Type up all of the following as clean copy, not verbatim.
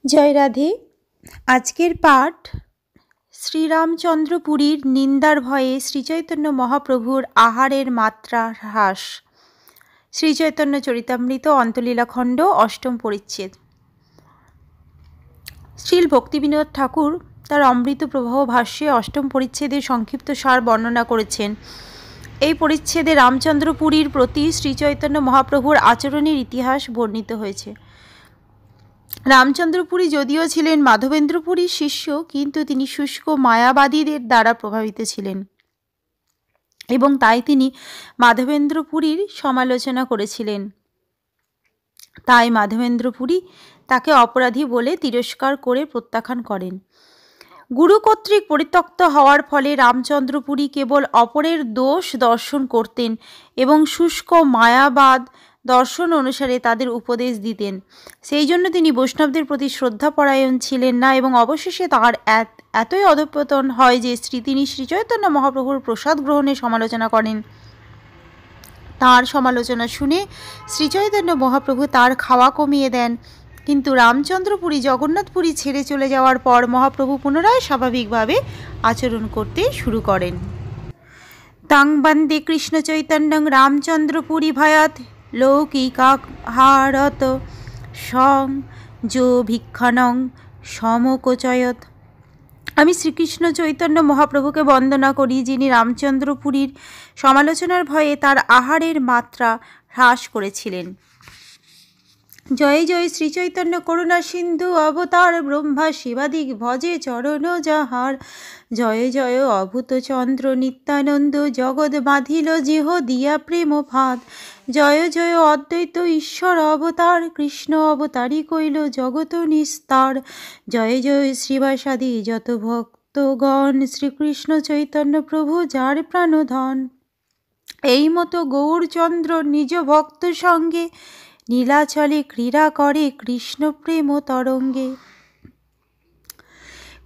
জয় রাধে। আজকের পাঠ শ্রীরামচন্দ্র পুরীর নিন্দার ভয়ে শ্রীচৈতন্য মহাপ্রভুর আহারের মাত্রা হ্রাস। শ্রীচৈতন্য চরিতামৃত অন্তলীলাখণ্ড অষ্টম পরিচ্ছেদ। শ্রীল ভক্তিবিনোদ ঠাকুর তার অমৃত প্রবাহ ভাষ্যে অষ্টম পরিচ্ছেদের সংক্ষিপ্ত সার বর্ণনা করেছেন। এই পরিচ্ছেদে রামচন্দ্র পুরীর প্রতি শ্রীচৈতন্য মহাপ্রভুর আচরণের ইতিহাস বর্ণিত হয়েছে। রামচন্দ্র পুরী যদিও ছিলেন মাধবেন্দ্র পুরীর শিষ্য, কিন্তু তিনি শুষ্ক মায়াবাদীদের দ্বারা প্রভাবিত ছিলেন এবং তাই তিনি মাধবেন্দ্র পুরীর সমালোচনা করেছিলেন। তাই মাধবেন্দ্র পুরী তাকে অপরাধী বলে তিরস্কার করে প্রত্যাখ্যান করেন। গুরু কর্তৃক পরিত্যক্ত হওয়ার ফলে রামচন্দ্র পুরী কেবল অপরের দোষ দর্শন করতেন এবং শুষ্ক মায়াবাদ দর্শন অনুসারে তাদের উপদেশ দিতেন। সেই জন্য তিনি বৈষ্ণবদের প্রতি শ্রদ্ধাপরায়ণ ছিলেন না এবং অবশেষে তাঁর এতই অধঃপতন হয় যে তিনি শ্রীচৈতন্য মহাপ্রভুর প্রসাদ গ্রহণের সমালোচনা করেন। তাঁর সমালোচনা শুনে শ্রীচৈতন্য মহাপ্রভু তার খাওয়া কমিয়ে দেন, কিন্তু রামচন্দ্র পুরী জগন্নাথপুরী ছেড়ে চলে যাওয়ার পর মহাপ্রভু পুনরায় স্বাভাবিকভাবে আচরণ করতে শুরু করেন। তাং বন্দে কৃষ্ণ চৈতন্যং রামচন্দ্র পুরী ভয়াত লৌকিকাহারত সং যো ভিক্ষানং সমকোচয়ত। আমি শ্রীকৃষ্ণ চৈতন্য মহাপ্রভুকে বন্দনা করি, যিনি রামচন্দ্র পুরীর সমালোচনার ভয়ে তার আহারের মাত্রা হ্রাস করেছিলেন। জয় জয় শ্রীচৈতন্য করুণা সিন্ধু অবতার ব্রহ্মা শিবাদিক ভজে চরণ যাহার। জয় জয় অভূত চন্দ্র নিত্যানন্দ জগৎ বাঁধিল জিহ দিয়া প্রেম ফাঁদ। জয় জয় অদ্বৈত ঈশ্বর অবতার কৃষ্ণ অবতারই কইল জগত নিস্তার। জয় জয় শ্রীবাসাদি যত ভক্তগণ শ্রীকৃষ্ণ চৈতন্য প্রভু যার প্রাণধন। এই মতো গৌরচন্দ্র নিজ ভক্ত সঙ্গে নীলাচলে ক্রীড়া করে কৃষ্ণ প্রেম তরঙ্গে।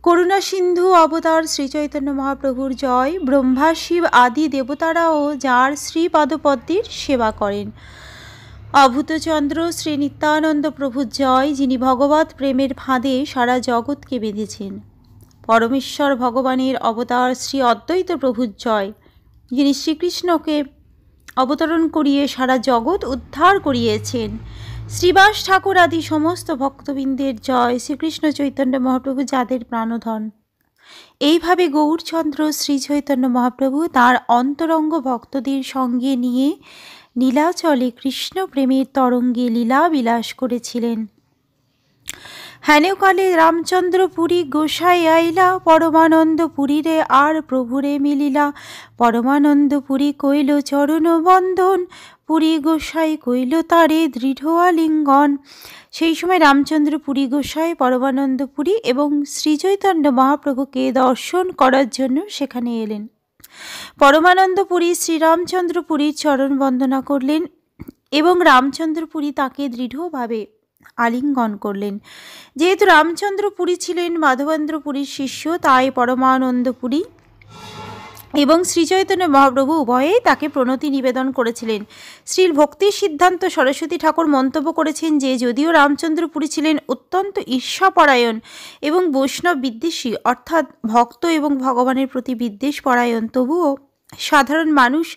করুণা সিন্ধু অবতার শ্রীচৈতন্য মহাপ্রভুর জয়। ব্রহ্মা শিব আদি দেবতারাও যার শ্রীপাদপদ্মের সেবা করেন। অভূতচন্দ্র শ্রী নিত্যানন্দ প্রভুর জয়, যিনি ভগবৎ প্রেমের ফাঁদে সারা জগৎকে বেঁধেছেন। পরমেশ্বর ভগবানের অবতার শ্রী অদ্বৈত প্রভুর জয়, যিনি শ্রীকৃষ্ণকে অবতরণ করিয়ে সারা জগৎ উদ্ধার করিয়েছেন। শ্রীবাস ঠাকুর আদি সমস্ত ভক্তবৃন্দের জয়। শ্রীকৃষ্ণ চৈতন্য মহাপ্রভু যাদের প্রাণধন। এইভাবে গৌরচন্দ্র শ্রী চৈতন্য মহাপ্রভু তাঁর অন্তরঙ্গ ভক্তদের সঙ্গে নিয়ে নীলাচলে কৃষ্ণ প্রেমের তরঙ্গে লীলা বিলাস করেছিলেন। হেনকালে রামচন্দ্র পুরী গোসাই আইলা পরমানন্দ পুরীরে আর প্রভুরে মিলিলা। পরমানন্দ পুরী কইল চরণ বন্দন, পুরী গোসাই কইল তারে দৃঢ় আলিঙ্গন। সেই সময় রামচন্দ্র পুরী গোসাই পরমানন্দ পুরী এবং শ্রীচৈতন্য মহাপ্রভুকে দর্শন করার জন্য সেখানে এলেন। পরমানন্দ পুরী শ্রীরামচন্দ্র পুরীর চরণ বন্দনা করলেন এবং রামচন্দ্র পুরী তাকে দৃঢ়ভাবে আলিঙ্গন করলেন। যেহেতু রামচন্দ্র পুরী ছিলেন মাধবেন্দ্র পুরীর শিষ্য, তাই পরমানন্দ পুরী এবং শ্রীচৈতন্য মহাপ্রভু উভয়েই তাকে প্রণতি নিবেদন করেছিলেন। শ্রীল ভক্তি সিদ্ধান্ত সরস্বতী ঠাকুর মন্তব্য করেছেন যে যদিও রামচন্দ্র পুরী ছিলেন অত্যন্ত ঈর্ষাপরায়ণ এবং বৈষ্ণব বিদ্বেষী, অর্থাৎ ভক্ত এবং ভগবানের প্রতি বিদ্বেষ পরায়ণ, তবুও সাধারণ মানুষ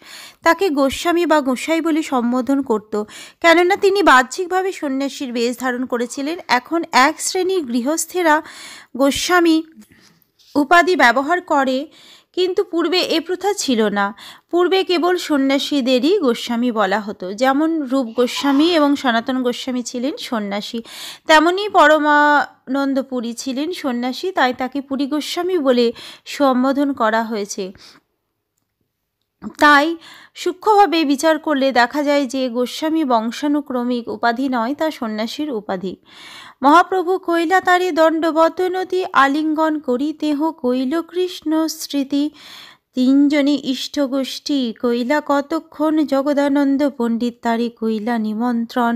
তাকে গোস্বামী বা গোসাই বলে সম্বোধন করত, কেননা তিনি বাহ্যিকভাবে সন্ন্যাসীর বেশ ধারণ করেছিলেন। এখন এক শ্রেণীর গৃহস্থেরা গোস্বামী উপাধি ব্যবহার করে, কিন্তু পূর্বে এ প্রথা ছিল না। পূর্বে কেবল সন্ন্যাসীদেরই গোস্বামী বলা হতো। যেমন রূপ গোস্বামী এবং সনাতন গোস্বামী ছিলেন সন্ন্যাসী, তেমনি পরমানন্দ পুরী ছিলেন সন্ন্যাসী, তাই তাকে পুরী গোস্বামী বলে সম্বোধন করা হয়েছে। তাই সূক্ষ্মভাবে বিচার করলে দেখা যায় যে গোস্বামী বংশানুক্রমিক উপাধি নয়, তা সন্ন্যাসীর উপাধি। মহাপ্রভু কইলা তারে দণ্ডবত নদী আলিঙ্গন করি তেহ কইল কৃষ্ণ স্মৃতি। তিনজনী ইষ্ট গোষ্ঠী কইলা কতক্ষণ জগদানন্দ পণ্ডিত তারে কইলা নিমন্ত্রণ।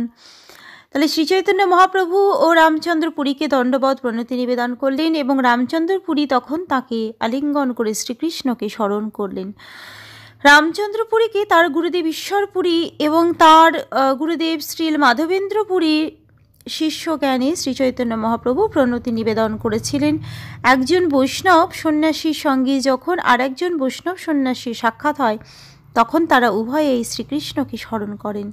তাহলে শ্রীচৈতন্য মহাপ্রভু ও রামচন্দ্র পুরীকে দণ্ডবত প্রণতি নিবেদন করলেন এবং রামচন্দ্র পুরী তখন তাকে আলিঙ্গন করে শ্রীকৃষ্ণকে স্মরণ করলেন। রামচন্দ্র পুরীকে তার গুরুদেব ঈশ্বর পুরী এবং তার গুরুদেব শ্রীল মাধবেন্দ্র পুরী শিষ্য জ্ঞানে শ্রী চৈতন্য মহাপ্রভু প্রণতি নিবেদন করেছিলেন। একজন বৈষ্ণব সন্ন্যাসীর সঙ্গে যখন আরেকজন বৈষ্ণব সন্ন্যাসীর সাক্ষাৎ হয় তখন তারা উভয়েই শ্রীকৃষ্ণকে স্মরণ করেন।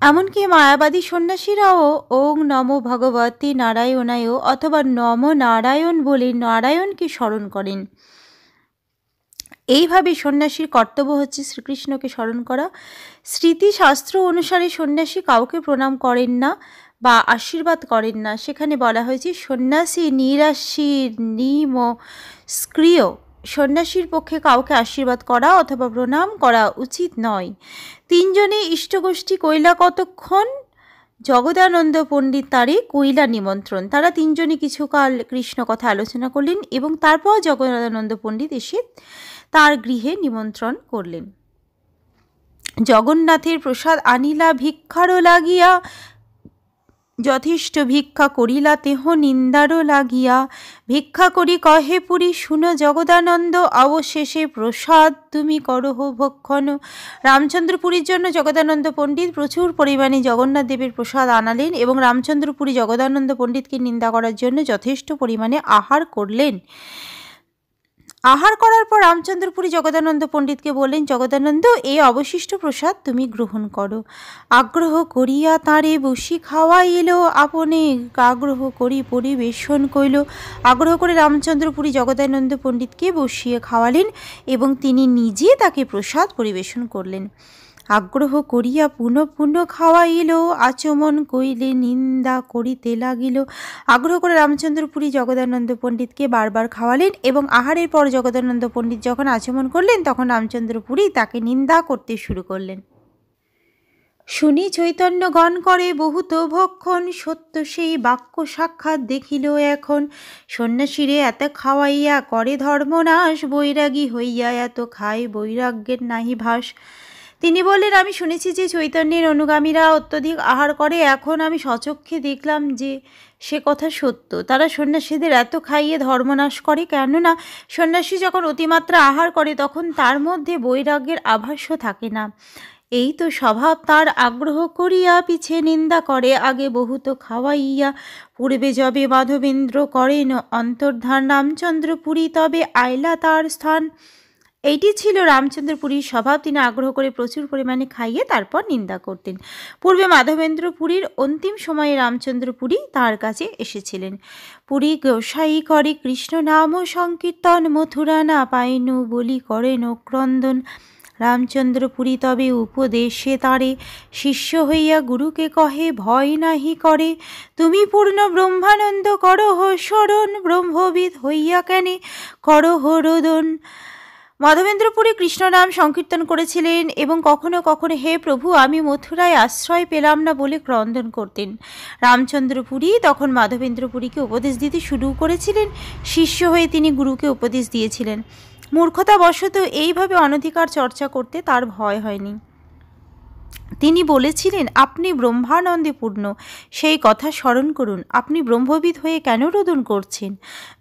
এমনকি মায়াবাদী সন্ন্যাসীরাও ওং নমো ভগবতী নারায়ণায় অথবা নম নারায়ণ বলে নারায়ণকে স্মরণ করেন। এইভাবে সন্ন্যাসীর কর্তব্য হচ্ছে শ্রীকৃষ্ণকে স্মরণ করা। স্মৃতিশাস্ত্র অনুসারে সন্ন্যাসী কাউকে প্রণাম করেন না বা আশীর্বাদ করেন না। সেখানে বলা হয়েছে সন্ন্যাসী নিরাশীর নিমস্ক্রিয়, সন্ন্যাসীর পক্ষে কাউকে আশীর্বাদ করা অথবা প্রণাম করা উচিত নয়। তিনজনে ইষ্টগোষ্ঠী কৈলা কতক্ষণ জগদানন্দ পণ্ডিত তারে কৈলা নিমন্ত্রণ। তারা তিনজনে কিছুকাল কৃষ্ণ কথা আলোচনা করলেন এবং তারপর জগদানন্দ পণ্ডিত এসে তার গৃহে নিমন্ত্রণ করলেন। জগন্নাথের প্রসাদ আনিলা ভিক্ষারও লাগিয়া, যথেষ্ট ভিক্ষা করিলা তেহ নিন্দারও লাগিয়া। ভিক্ষা করি কহে পুরী শুনো জগদানন্দ, অবশেষে প্রসাদ তুমি করহ ভক্ষণ। রামচন্দ্রপুরীর জন্য জগদানন্দ পণ্ডিত প্রচুর পরিমাণে জগন্নাথ দেবের প্রসাদ আনালেন এবং রামচন্দ্রপুরী জগদানন্দ পণ্ডিতকে নিন্দা করার জন্য যথেষ্ট পরিমাণে আহার করলেন। আহার করার পর রামচন্দ্রপুরী জগদানন্দ পণ্ডিতকে বললেন, জগদানন্দ, এই অবশিষ্ট প্রসাদ তুমি গ্রহণ করো। আগ্রহ করিয়া তাঁরে বসি খাওয়াইল, আপনে আগ্রহ করি পরিবেশন কইল। আগ্রহ করে রামচন্দ্রপুরী জগদানন্দ পণ্ডিতকে বসিয়ে খাওয়ালেন এবং তিনি নিজে তাকে প্রসাদ পরিবেশন করলেন। আগ্রহ করিয়া পুনঃ পুনঃ খাওয়াইল, আচমন কইলে নিন্দা করিতে লাগিল। আগ্রহ করে রামচন্দ্রপুরী জগদানন্দ পণ্ডিতকে বারবার খাওয়ালেন এবং আহারের পর জগদানন্দ পণ্ডিত যখন আচমন করলেন তখন রামচন্দ্রপুরী তাকে নিন্দা করতে শুরু করলেন। শুনি চৈতন্যগণ করে বহুত ভক্ষণ, সত্য সেই বাক্য সাক্ষাৎ দেখিল এখন। সন্ন্যাসীরে এত খাওয়াইয়া করে ধর্মনাশ, বৈরাগী হইয়া এত খায় বৈরাগ্যের নাহি ভাস। তিনি বললেন, আমি শুনেছি যে চৈতন্যের অনুগামীরা অত্যধিক আহার করে, এখন আমি স্বচক্ষে দেখলাম যে সে কথা সত্য। তারা সন্ন্যাসীদের এত খাইয়ে ধর্মনাশ করে, কেননা সন্ন্যাসী যখন অতিমাত্রা আহার করে তখন তার মধ্যে বৈরাগ্যের আভাসও থাকে না। এই তো স্বভাব তার। আগ্রহ করিয়া পিছে নিন্দা করে, আগে বহুত খাওয়াইয়া। পূর্বে যবে মাধবেন্দ্র করেন অন্তর্ধান, রামচন্দ্রপুরী তবে আইলা তার স্থান। এইটি ছিল রামচন্দ্রপুরীর স্বভাব। তিনি আগ্রহ করে প্রচুর পরিমাণে খাইয়ে তারপর নিন্দা করতেন। পূর্বে মাধবেন্দ্রপুরীর অন্তিম সময়ে রামচন্দ্রপুরী তার কাছে এসেছিলেন। পুরী গোসাই করে কৃষ্ণ নাম সংকীর্তন, মথুরা না পাইনু বলি করেন ক্রন্দন। রামচন্দ্রপুরী তবে উপদেশে তারে, শিষ্য হইয়া গুরুকে কহে ভয় নাহি করে। তুমি পূর্ণ ব্রহ্মানন্দ করহ স্মরণ, ব্রহ্মবিদ হইয়া কেনে করহ রোদন। মাধবেন্দ্রপুরী কৃষ্ণ নাম সংকীর্তন করেছিলেন এবং কখনো কখনো হে প্রভু আমি মথুরায় আশ্রয় পেলাম না বলে ক্রন্দন করতেন। রামচন্দ্রপুরী তখন মাধবেন্দ্রপুরীকে উপদেশ দিতে শুরু করেছিলেন। শিষ্য হয়ে তিনি গুরুকে উপদেশ দিয়েছিলেন। মূর্খতাবশত এইভাবে অনধিকার চর্চা করতে তার ভয় হয়নি। তিনি বলেছিলেন, আপনি ব্রহ্মানন্দে পূর্ণ, সেই কথা স্মরণ করুন। আপনি ব্রহ্মবিদ হয়ে কেন রোদন করছেন?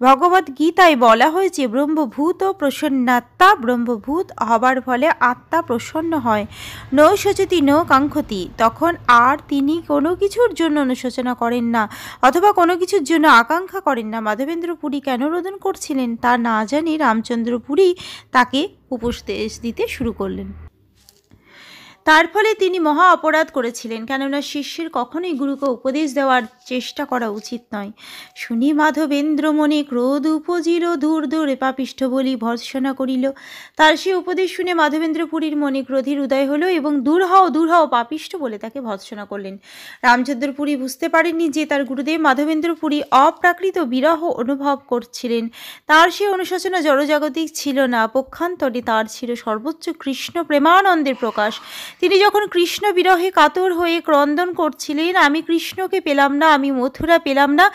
ভগবদ গীতায় বলা হয়েছে ব্রহ্মভূত প্রসন্নাত্মা, ব্রহ্মভূত হবার ফলে আত্মা প্রসন্ন হয়। নৌশচতি ন কাঙ্ক্ষতি। তখন আর তিনি কোনো কিছুর জন্য অনুশোচনা করেন না অথবা কোনো কিছুর জন্য আকাঙ্ক্ষা করেন না। মাধবেন্দ্রপুরী কেন রোদন করছিলেন তা না জানি রামচন্দ্রপুরী তাকে উপদেশ দিতে শুরু করলেন। তার ফলে তিনি মহা অপরাধ করেছিলেন, কেননা শিষ্যের কখনোই গুরুকে উপদেশ দেওয়ার চেষ্টা করা উচিত নয়। শুনি মাধবেন্দ্র মনে ক্রোধ উপজিল, দূর দূরে পাপিষ্ঠ বলি ভর্ৎসনা করিল। তার সে উপদেশ শুনে মাধবেন্দ্রপুরীর মনে ক্রোধের উদয় হলো এবং দূর হও পাপিষ্ঠ বলে তাকে ভর্ৎসনা করলেন। রামচন্দ্রপুরী বুঝতে পারেননি যে তার গুরুদেব মাধবেন্দ্রপুরী অপ্রাকৃত বিরহ অনুভব করছিলেন। তার সে অনুশোচনা জড়জাগতিক ছিল না, পক্ষান্তরে তার ছিল সর্বোচ্চ কৃষ্ণ প্রেমানন্দের প্রকাশ। তিনি যখন কৃষ্ণ বিরহে কাতর হয়ে ক্রন্দন করছিলেন, আমি কৃষ্ণকে পেলাম না, আমি মথুরা পেলাম না,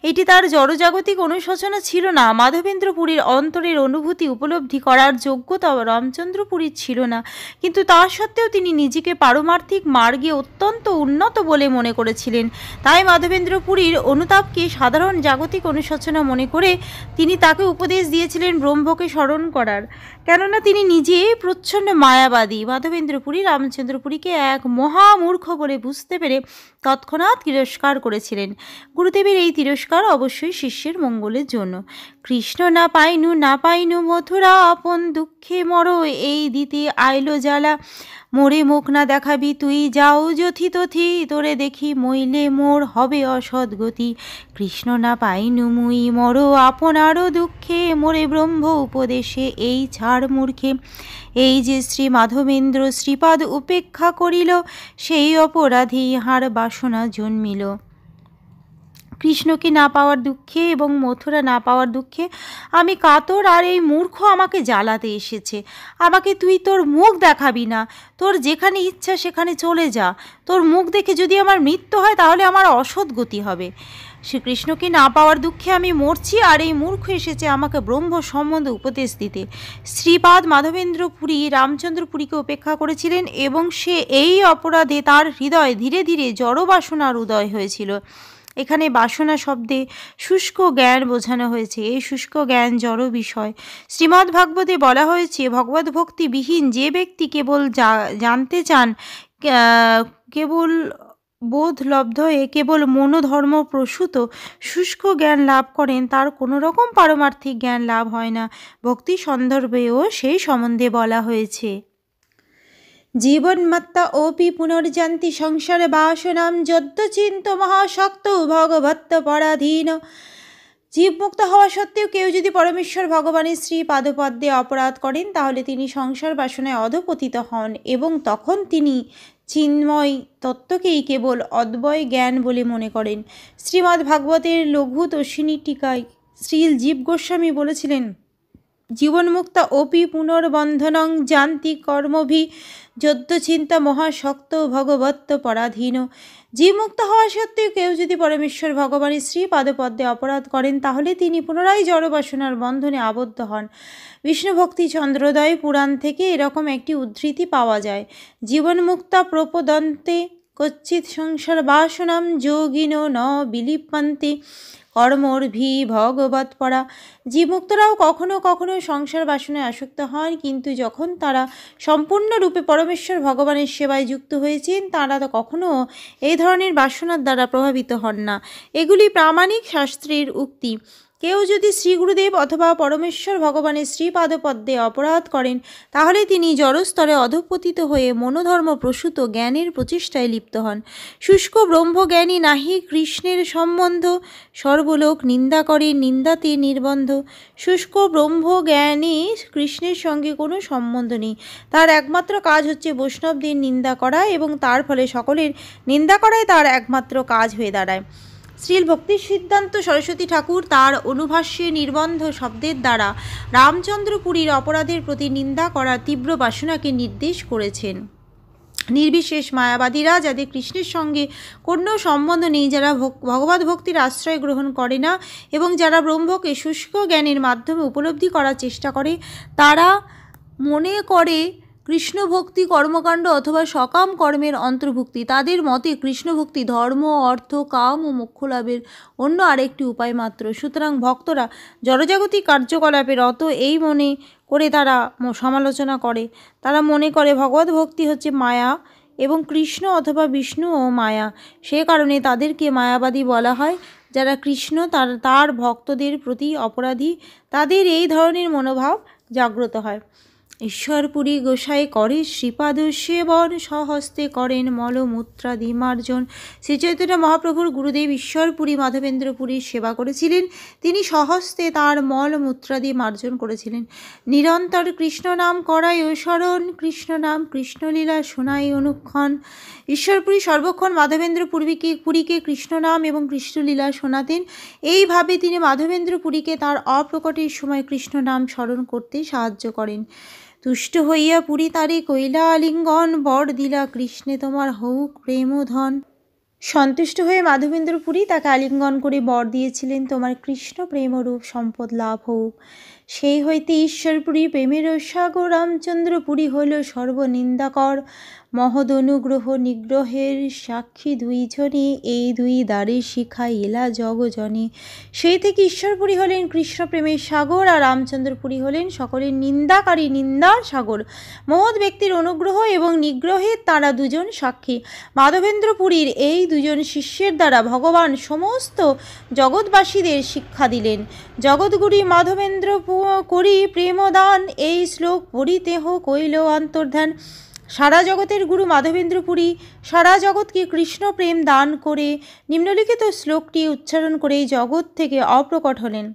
এটি তার জড়জাগতিক অনুশোচনা ছিল না। মাধবেন্দ্রপুরীর অন্তরের অনুভূতি উপলব্ধি করার যোগ্যতা রামচন্দ্রপুরীর ছিল না, কিন্তু তা সত্ত্বেও তিনি নিজেকে পারমার্থিক মার্গে অত্যন্ত উন্নত বলে মনে করেছিলেন। তাই মাধবেন্দ্রপুরীর অনুতাপকে সাধারণ জাগতিক অনুশোচনা মনে করে তিনি তাকে উপদেশ দিয়েছিলেন ব্রহ্মকে স্মরণ করার, কেননা তিনি নিজে প্রচ্ছন্ন মায়াবাদী। মাধবেন্দ্রপুরী রামচন্দ্র রামচন্দ্রপুরীকে এক মহামূর্খ বলে বুঝতে পেরে তৎক্ষণাৎ তিরস্কার করেছিলেন। গুরুদেবের এই তিরস্কার অবশ্যই শিষ্যের মঙ্গলের জন্য। কৃষ্ণ না পাইনু মথুরা, আপন দুঃখে মর এই দিতে আইলো জ্বালা, মোরে মুখ না দেখাবি তুই যাও যথি তথি, তোরে দেখি মইলে মোর হবে অসদ্গতি। কৃষ্ণ না পাইনু মুই মর আপনারও দুঃখে, মোরে ব্রহ্ম উপদেশে এই ছাড় মূর্খে। এই যে শ্রী মাধবেন্দ্র শ্রীপাদ উপেক্ষা করিল, সেই অপরাধী ইহার বাসনা জন্মিল। কৃষ্ণকে না পাওয়ার দুঃখে এবং মথুরা না পাওয়ার দুঃখে আমি কাতর, আর এই মূর্খ আমাকে জ্বালাতে এসেছে। আমাকে তুই তোর মুখ দেখাবি না, তোর যেখানে ইচ্ছা সেখানে চলে যা। তোর মুখ দেখে যদি আমার মৃত্যু হয় তাহলে আমার অসদ্গতি হবে। শ্রীকৃষ্ণকে না পাওয়ার দুঃখে আমি মরছি, আর এই মূর্খ এসেছে আমাকে ব্রহ্ম সম্বন্ধে উপদেশ দিতে। শ্রীপাদ মাধবেন্দ্র পুরী রামচন্দ্রপুরীকে উপেক্ষা করেছিলেন এবং সে এই অপরাধে তার হৃদয় ধীরে ধীরে জড়বাসনার উদয় হয়েছিল। এখানে বাসনা শব্দে শুষ্ক জ্ঞান বোঝানো হয়েছে। এই শুষ্ক জ্ঞান জড় বিষয়। শ্রীমদ্ ভাগবতে বলা হয়েছে, ভগবত ভক্তিবিহীন যে ব্যক্তি কেবল জানতে চান, কেবল বোধলব্ধ হয়ে কেবল মনোধর্ম প্রসূত শুষ্ক জ্ঞান লাভ করেন, তার কোনো রকম পারমার্থিক জ্ঞান লাভ হয় না। ভক্তি সন্দর্ভেও সেই সম্বন্ধে বলা হয়েছে। জীবন্মত্তা ওপি পুনর্যান্তি সংসারে বাসনাম যদ্যচিন্ত মহাশক্ত ভগবত্ত পরাধীন। জীবমুক্ত হওয়া সত্ত্বেও কেউ যদি পরমেশ্বর ভগবানের শ্রী পাদপদ্মে অপরাধ করেন তাহলে তিনি সংসার বাসনায় অধঃপতিত হন এবং তখন তিনি চিন্ময় তত্ত্বকেই কেবল অদ্বয় জ্ঞান বলে মনে করেন। শ্রীমদ্ ভাগবতের লঘু তস্বিনী টিকায় শ্রীল জীব গোস্বামী বলেছিলেন, জীবন্মুক্তা অপি পুনর্বন্ধনং যান্তি কর্মভি যদ্যচিন্তা মহাশক্ত ভগবত্ত পরাধীন। জীবমুক্ত হওয়া সত্ত্বেও কেউ যদি পরমেশ্বর ভগবানের শ্রী পাদপদ্মে অপরাধ করেন তাহলে তিনি পুনরায় জড়বাসনার বন্ধনে আবদ্ধ হন। বিষ্ণুভক্তি চন্দ্রোদয় পুরাণ থেকে এরকম একটি উদ্ধৃতি পাওয়া যায়, জীবন্মুক্তা প্রপদন্তে কচ্চিৎ সংসার বাসনাম যোগিনো ন বিলিপন্তে কর্মর্ভি ভগবৎ পরা। জীবমুক্তরাও কখনো কখনো সংসার বাসনায় আসক্ত হন, কিন্তু যখন তারা সম্পূর্ণরূপে পরমেশ্বর ভগবানের সেবায় যুক্ত হয়েছেন তারা তো কখনো এই ধরনের বাসনার দ্বারা প্রভাবিত হন না। এগুলি প্রামাণিক শাস্ত্রের উক্তি। কেউ যদি শ্রী গুরুদেব অথবা পরমেশ্বর ভগবানের শ্রীপাদপদ্মে অপরাধ করেন তাহলে তিনি জড়স্তরে অধঃপতিত হয়ে মনোধর্ম প্রসূত জ্ঞানের প্রচেষ্টায় লিপ্ত হন। শুষ্ক ব্রহ্মজ্ঞানী নাহি কৃষ্ণের সম্বন্ধ, সর্বলোক নিন্দা করে নিন্দাতে নির্বন্ধ। শুষ্ক ব্রহ্মজ্ঞানী কৃষ্ণের সঙ্গে কোনো সম্বন্ধ নেই, তার একমাত্র কাজ হচ্ছে বৈষ্ণবদের নিন্দা করা এবং তার ফলে সকলের নিন্দা করাই তার একমাত্র কাজ হয়ে দাঁড়ায়। শ্রীল ভক্তি সিদ্ধান্ত সরস্বতী ঠাকুর তার অনুভাষ্যে নির্বন্ধ শব্দের দ্বারা রামচন্দ্রপুরীর অপরাধের প্রতি নিন্দা করার তীব্র বাসনাকে নির্দেশ করেছেন। নির্বিশেষ মায়াবাদীরা, যাদের কৃষ্ণের সঙ্গে কোনো সম্বন্ধ নেই, যারা ভগবত ভক্তির আশ্রয় গ্রহণ করে না এবং যারা ব্রহ্মকে শুষ্ক জ্ঞানের মাধ্যমে উপলব্ধি করার চেষ্টা করে, তারা মনে করে কৃষ্ণ ভক্তি কর্মকাণ্ড অথবা সকাম কর্মের অন্তর্ভুক্তি। তাদের মতে কৃষ্ণ ভক্তি ধর্ম, অর্থ, কাম ও মোক্ষ লাভের অন্য আরেকটি উপায় মাত্র। সুতরাং ভক্তরা জড়জাগতিক কার্যকলাপে রত এই মনে করে তারা সমালোচনা করে। তারা মনে করে ভগবত ভক্তি হচ্ছে মায়া এবং কৃষ্ণ অথবা বিষ্ণু ও মায়া। সে কারণে তাদেরকে মায়াবাদী বলা হয়। যারা কৃষ্ণ তার ভক্তদের প্রতি অপরাধী, তাদের এই ধরনের মনোভাব জাগ্রত হয়। ঈশ্বরপুরী গোসাই করে শ্রীপাদ সেবন, স্বহস্তে করেন মলমূত্রাদি মার্জন। শ্রীচৈতন্য মহাপ্রভুর গুরুদেব ঈশ্বরপুরী মাধবেন্দ্রপুরীর সেবা করেছিলেন। তিনি স্বহস্তে তাঁর মলমূত্রাদি মার্জন করেছিলেন। নিরন্তর কৃষ্ণ নাম করাই স্মরণ, কৃষ্ণ নাম কৃষ্ণলীলা শোনাই অনুক্ষণ। ঈশ্বরপুরী সর্বক্ষণ মাধবেন্দ্রপুরীকে কৃষ্ণ নাম এবং কৃষ্ণলীলা শোনাতেন। এইভাবে তিনি মাধবেন্দ্রপুরীকে তাঁর অপ্রকটের সময় কৃষ্ণ নাম স্মরণ করতে সাহায্য করেন। তুষ্ট হইয়া পুরী তারে কইলা আলিঙ্গন, বর দিলা কৃষ্ণে তোমার হউক প্রেমধন। সন্তুষ্ট হয়ে মাধবেন্দ্রপুরী তাকে আলিঙ্গন করে বর দিয়েছিলেন, তোমার কৃষ্ণ প্রেমরূপ সম্পদ লাভ হোক। সেই হইতে ঈশ্বরপুরী প্রেমের সাগর, রামচন্দ্রপুরী হইল সর্বনিন্দাকর। মহদ অনুগ্রহ নিগ্রহের সাক্ষী দুইজনে, এই দুই দ্বারে শিখাইলা জগজনে। সেই থেকে ঈশ্বরপুরী হলেন কৃষ্ণপ্রেমের সাগর, আর রামচন্দ্রপুরী হলেন সকলের নিন্দাকারী নিন্দার সাগর। মহৎ ব্যক্তির অনুগ্রহ এবং নিগ্রহের তারা দুজন সাক্ষী। মাধবেন্দ্রপুরীর এই দুজন শিষ্যের দ্বারা ভগবান সমস্ত জগৎবাসীদের শিক্ষা দিলেন। জগৎগুরু মাধবেন্দ্র করি প্রেমদান, এই শ্লোক পড়িতেহ কইল অন্তর্ধান। সারা জগতের গুরু মাধবেন্দ্রপুরী সারা জগৎকে কৃষ্ণ প্রেম দান করে নিম্নলিখিত শ্লোকটি উচ্চারণ করে জগৎ থেকে অপ্রকট হলেন।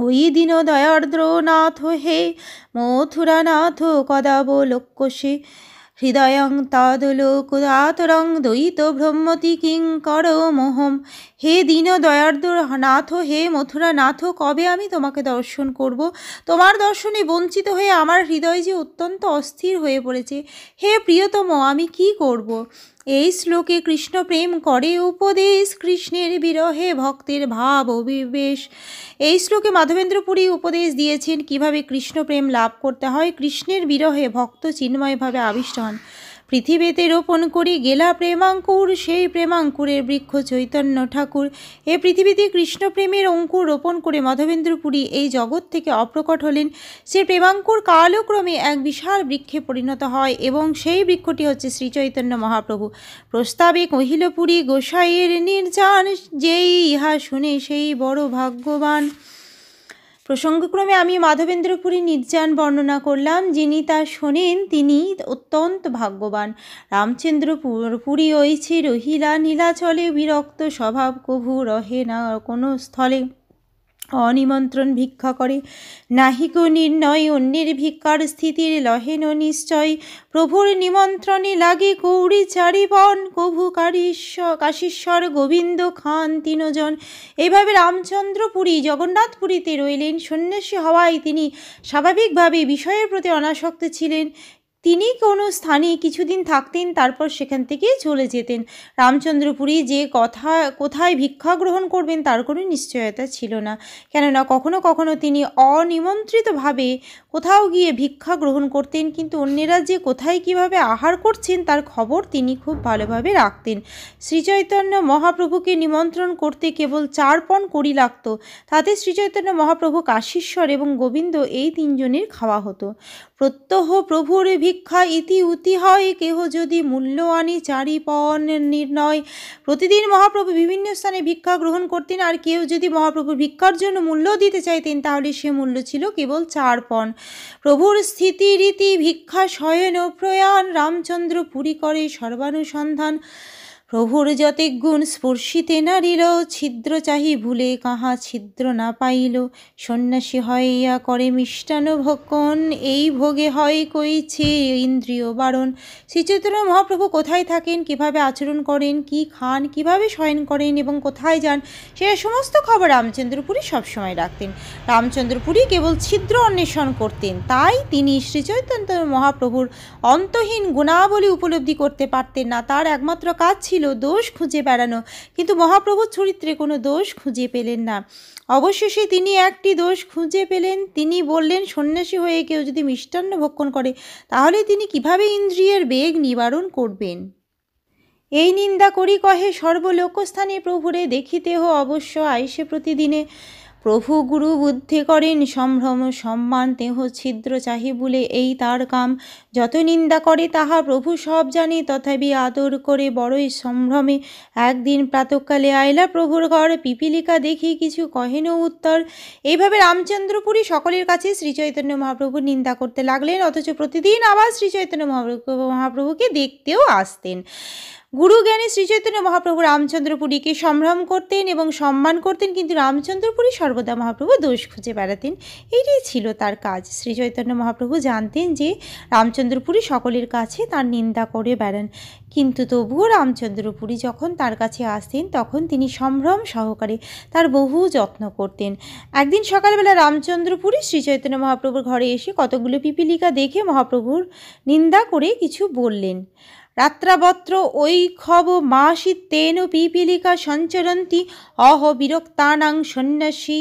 ওই দিন দয়ার্দ্র নাথ হে মথুরানাথ কদাবলোক্যসে, হৃদয়ং তদলোকাতরং দ্বৈত ভ্রমতি কিঙ্কর মোহম। হে দীন দয়ার্দ্র নাথ, হে মথুরা নাথ, কবে আমি তোমাকে দর্শন করব? তোমার দর্শনে বঞ্চিত হয়ে আমার হৃদয় যে অত্যন্ত অস্থির হয়ে পড়েছে। হে প্রিয়তম, আমি কি করব? এই শ্লোকে কৃষ্ণ প্রেম করে উপদেশ, কৃষ্ণের বিরহে ভক্তের ভাব অবিবেশ। এই শ্লোকে মাধবেন্দ্রপুরী উপদেশ দিয়েছেন কিভাবে কৃষ্ণ প্রেম লাভ করতে হয়। কৃষ্ণের বিরহে ভক্ত চিন্ময়ভাবে আবিষ্ট হন। পৃথিবীতে রোপণ করি গেলা প্রেমাঙ্কুর, সেই প্রেমাঙ্কুরের বৃক্ষ চৈতন্য ঠাকুর। এ পৃথিবীতে কৃষ্ণ প্রেমের অঙ্কুর রোপণ করে মাধবেন্দ্রপুরী এই জগৎ থেকে অপ্রকট হলেন। সে প্রেমাঙ্কুর কালক্রমে এক বিশাল বৃক্ষে পরিণত হয় এবং সেই বৃক্ষটি হচ্ছে শ্রীচৈতন্য মহাপ্রভু। প্রস্তাবে কহিল পুরী গোসাইয়ের নির্যান, যেই ইহা শুনে সেই বড় ভাগ্যবান। প্রসঙ্গক্রমে আমি মাধবেন্দ্রপুরী নির্যান বর্ণনা করলাম। যিনি তা শোনেন তিনি অত্যন্ত ভাগ্যবান। রামচন্দ্রপুরী ওইছে রহিলা নীলাচলে, বিরক্ত স্বভাব কভু রহে না কোনো স্থলে। অনিমন্ত্রণ ভিক্ষা করে নাহিক নির্ণয়, অন্যের ভিক্ষার স্থিতির লহেন নিশ্চয়। প্রভুর নিমন্ত্রণে লাগে কৌড়ি চারিবন, কভু কাশীশ্বর গোবিন্দ খান তিনজন। এইভাবে রামচন্দ্রপুরী জগন্নাথপুরীতে রইলেন। সন্ন্যাসী হওয়ায় তিনি স্বাভাবিকভাবে বিষয়ের প্রতি অনাসক্ত ছিলেন। তিনি কোনো স্থানে কিছুদিন থাকতেন, তারপর সেখান থেকে চলে যেতেন। রামচন্দ্রপুরী যে কোথায় ভিক্ষা গ্রহণ করবেন তার কোনো নিশ্চয়তা ছিল না, কেননা কখনো কখনো তিনি অনিমন্ত্রিতভাবে কোথাও গিয়ে ভিক্ষা গ্রহণ করতেন, কিন্তু অন্যেরা যে কোথায় কিভাবে আহার করছেন তার খবর তিনি খুব ভালোভাবে রাখতেন। শ্রীচৈতন্য মহাপ্রভুকে নিমন্ত্রণ করতে কেবল 4 পণ কড়ি লাগত। তাতে শ্রীচৈতন্য মহাপ্রভু, কাশীশ্বর এবং গোবিন্দ এই তিনজনের খাওয়া হতো। প্রত্যহ প্রভুর ভিক্ষা ইতি উতি হয়, কেহ যদি মূল্য আনি 4 পণ নির্ণয়। প্রতিদিন মহাপ্রভু বিভিন্ন স্থানে ভিক্ষা গ্রহণ করতেন, আর কেউ যদি মহাপ্রভুর ভিক্ষার জন্য মূল্য দিতে চাইতেন তাহলে সে মূল্য ছিল কেবল 4 পণ। প্রভুর স্থিতি রীতি ভিক্ষা শয়ন প্রয়াণ, রামচন্দ্র পুরী করে সর্বানুসন্ধান। প্রভুর যতে গুণ স্পর্শিতে নারিল, ছিদ্র চাহি ভুলে কাহা ছিদ্র না পাইল। সন্ন্যাসী হইয়া করে মিষ্টান্ন ভক্ষণ, এই ভোগে হয় কইছে ইন্দ্রিয় বারণ। শ্রীচৈতন্য মহাপ্রভু কোথায় থাকেন, কিভাবে আচরণ করেন, কি খান, কিভাবে শয়ন করেন এবং কোথায় যান, সে সমস্ত খবর রামচন্দ্রপুরী সবসময় রাখতেন। রামচন্দ্রপুরী কেবল ছিদ্র অন্বেষণ করতেন, তাই তিনি শ্রীচৈতন্য মহাপ্রভুর অন্তহীন গুণাবলী উপলব্ধি করতে পারতেন না। তার একমাত্র কাজ ছিল দোষ খুঁজে বেড়ানো, কিন্তু মহাপ্রভুর চরিত্রে কোনো দোষ খুঁজে পেলেন না। অবশেষে তিনি একটি দোষ খুঁজে পেলেন। তিনি বললেন, সন্ন্যাসী হয়ে কেউ যদি মিষ্টান্ন ভক্ষণ করে তাহলে তিনি কিভাবে ইন্দ্রিয়ের বেগ নিবারণ করবেন। এই নিন্দা করি কহে সর্বলোকস্থানে, প্রভুরে দেখিতেহ অবশ্য আইসে প্রতিদিনে। প্রভু গুরু বুদ্ধি করেন সম্ভ্রম সম্মান, তেহ ছিদ্র চাহি বলে এই তার কাম। যত নিন্দা করে তাহা প্রভু সব জানে, তথাপি আদর করে বড়ই সম্ভ্রমে। একদিন প্রাতঃকালে আইলা প্রভুর ঘর, পিপীলিকা দেখি কিছু কহেন উত্তর। এইভাবে রামচন্দ্রপুরী সকলের কাছে শ্রীচৈতন্য মহাপ্রভুর নিন্দা করতে লাগলেন, অথচ প্রতিদিন আবার শ্রীচৈতন্য মহাপ্রভুকে দেখতেও আসতেন। গুরুজ্ঞানী শ্রীচৈতন্য মহাপ্রভু রামচন্দ্রপুরীকে সম্ভ্রম করতেন এবং সম্মান করতেন, কিন্তু রামচন্দ্রপুরী সর্বদা মহাপ্রভু দোষ খুঁজে বেড়াতেন। এইটাই ছিল তার কাজ। শ্রীচৈতন্য মহাপ্রভু জানতেন যে রামচন্দ্রপুরী সকলের কাছে তার নিন্দা করে বেড়ান, কিন্তু তবুও রামচন্দ্রপুরী যখন তার কাছে আসতেন তখন তিনি সম্ভ্রম সহকারে তার বহু যত্ন করতেন। একদিন সকালবেলা রামচন্দ্রপুরী শ্রীচৈতন্য মহাপ্রভুর ঘরে এসে কতগুলো পিপীলিকা দেখে মহাপ্রভুর নিন্দা করে কিছু বললেন। রাত্রাবত্র ঐক্ষব মাসি তেন পিপীলিকা সঞ্চরন্তি, অহ বিরক্তানাং সন্ন্যাসী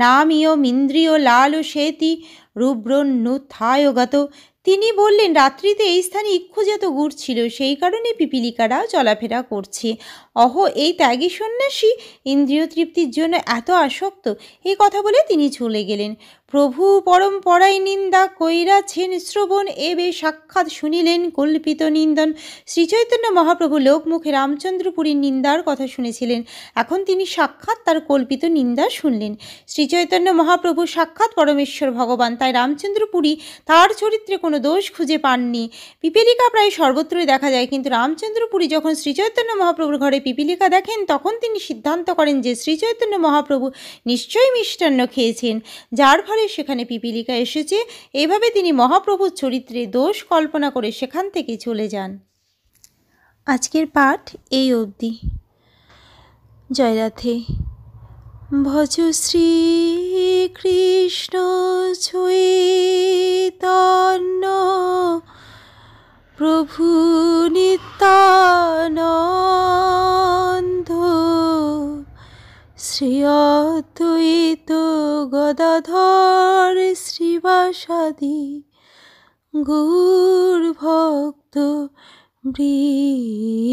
নামীয় মিন্দ্রিয় লালসেতি রুব্রন্নুত্থায়গত। তিনি বললেন, রাত্রিতে এই স্থানে ইক্ষুজাত গুড় ছিল, সেই কারণে পিপীলিকারা চলাফেরা করছে। অহো, এই ত্যাগী সন্ন্যাসী ইন্দ্রিয় তৃপ্তির জন্য এত আসক্ত। এই কথা বলে তিনি চলে গেলেন। প্রভু পরম্পরায় নিন্দা কইরাছেন শ্রবণ, এবে সাক্ষাৎ শুনিলেন কল্পিত নিন্দন। শ্রীচৈতন্য মহাপ্রভু লোকমুখে রামচন্দ্রপুরীর নিন্দার কথা শুনেছিলেন, এখন তিনি সাক্ষাৎ তার কল্পিত নিন্দা শুনলেন। শ্রীচৈতন্য মহাপ্রভু সাক্ষাৎ পরমেশ্বর ভগবান, তাই রামচন্দ্রপুরী তার চরিত্রে কোনো দোষ খুঁজে পাননি। পিপীলিকা প্রায় সর্বত্রই দেখা যায়, কিন্তু রামচন্দ্রপুরী যখন শ্রীচৈতন্য মহাপ্রভুর ঘরে পিপীলিকা দেখেন, তখন তিনি সিদ্ধান্ত করেন যে শ্রীচৈতন্য মহাপ্রভু নিশ্চয়ই মিষ্টান্ন খেয়েছেন, যার ফলে সেখানে পিপীলিকা এসেছে। এইভাবে তিনি মহাপ্রভুর চরিত্রে দোষ কল্পনা করে সেখান থেকে চলে যান। আজকের পাঠ এই অবধি। জয় রাধে। ভজ শ্রী কৃষ্ণ চৈতন্য প্রভু নিত্যানন্দ, শ্রী অদ্বৈত গদাধর শ্রীবাসাদি গৌর ভক্ত বৃন্দ।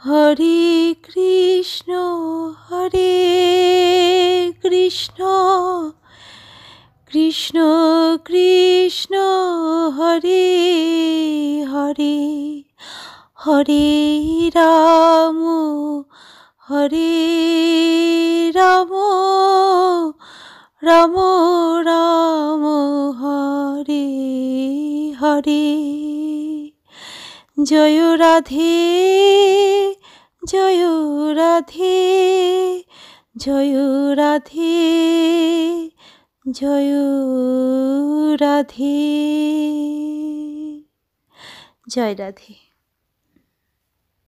হরে কৃষ্ণ কৃষ্ণ কৃষ্ণ হরে হরে, হরে রাম রাম রাম হরে হরে। জয় রাধে জয় রাধে, জয় রাধে জয় রাধে। জয় রাধে।